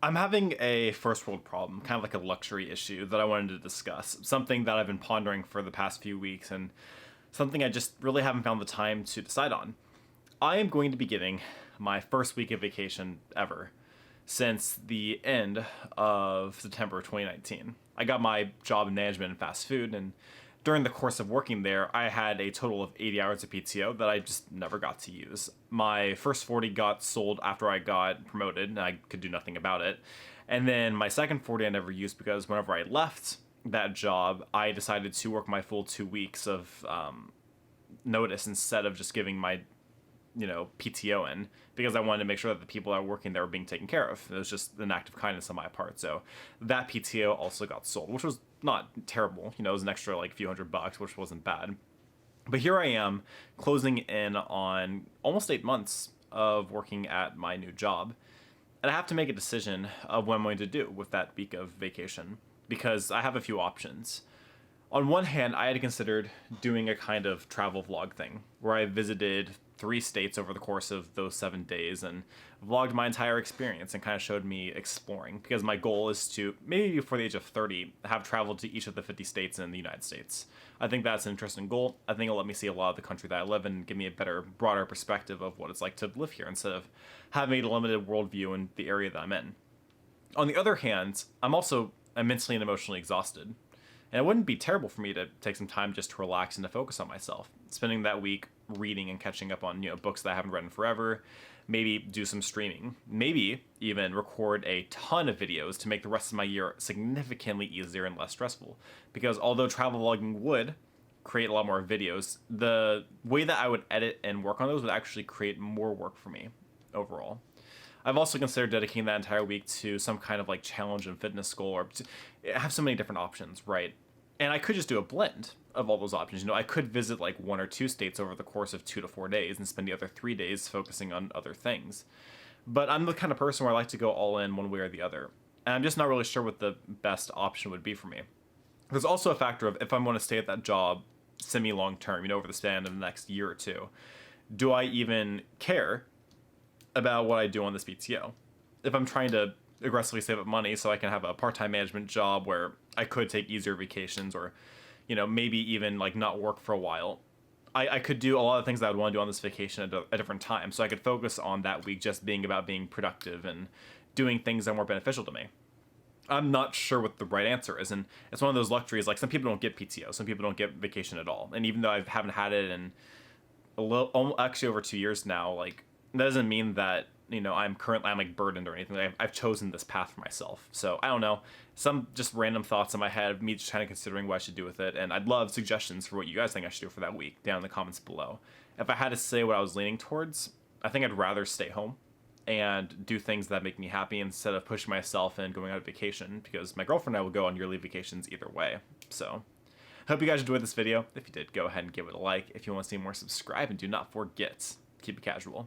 I'm having a first world problem, kind of like a luxury issue that I wanted to discuss. Something that I've been pondering for the past few weeks and something I just really haven't found the time to decide on. I am going to be getting my first week of vacation ever since the end of September 2019. I got my job in management and fast food, and during the course of working there, I had a total of 80 hours of PTO that I just never got to use. My first 40 got sold after I got promoted, and I could do nothing about it. And then my second 40 I never used because whenever I left that job, I decided to work my full 2 weeks of notice instead of just giving my PTO in, because I wanted to make sure that the people that were working there were being taken care of. It was just an act of kindness on my part. So that PTO also got sold, which was not terrible. It was an extra like few $100, which wasn't bad. But here I am closing in on almost 8 months of working at my new job. And I have to make a decision of what I'm going to do with that week of vacation, because I have a few options. On one hand, I had considered doing a kind of travel vlog thing where I visited 3 states over the course of those 7 days and vlogged my entire experience and kind of showed me exploring, because my goal is to, maybe before the age of 30, have traveled to each of the 50 states in the United States. I think that's an interesting goal. I think it'll let me see a lot of the country that I live in and give me a better, broader perspective of what it's like to live here instead of having a limited worldview in the area that I'm in. On the other hand, I'm also immensely and emotionally exhausted. And it wouldn't be terrible for me to take some time just to relax and to focus on myself. Spending that week reading and catching up on, books that I haven't read in forever, maybe do some streaming, maybe even record a ton of videos to make the rest of my year significantly easier and less stressful. Because although travel vlogging would create a lot more videos, the way that I would edit and work on those would actually create more work for me overall. I've also considered dedicating that entire week to some kind of like challenge and fitness goal, or have so many different options, right? And I could just do a blend of all those options. I could visit like 1 or 2 states over the course of 2 to 4 days and spend the other 3 days focusing on other things. But I'm the kind of person where I like to go all in one way or the other. And I'm just not really sure what the best option would be for me. There's also a factor of if I'm going to stay at that job semi-long term, over the span of the next year or two, do I even care about what I do on this PTO? If I'm trying to aggressively save up money so I can have a part-time management job where I could take easier vacations, or maybe even like not work for a while, I could do a lot of things that I would want to do on this vacation at a different time, so I could focus on that week just being about being productive and doing things that are more beneficial to me. I'm not sure what the right answer is, and it's one of those luxuries. Like, some people don't get PTO, some people don't get vacation at all, and even though I haven't had it in actually over 2 years now, like, that doesn't mean that I'm like burdened or anything. I've chosen this path for myself. So I don't know, some just random thoughts in my head, me just kind of considering what I should do with it. And I'd love suggestions for what you guys think I should do for that week down in the comments below. If I had to say what I was leaning towards, I think I'd rather stay home and do things that make me happy instead of pushing myself and going on vacation, because my girlfriend and I will go on yearly vacations either way. So I hope you guys enjoyed this video. If you did, go ahead and give it a like. If you want to see more, subscribe, and do not forget, keep it casual.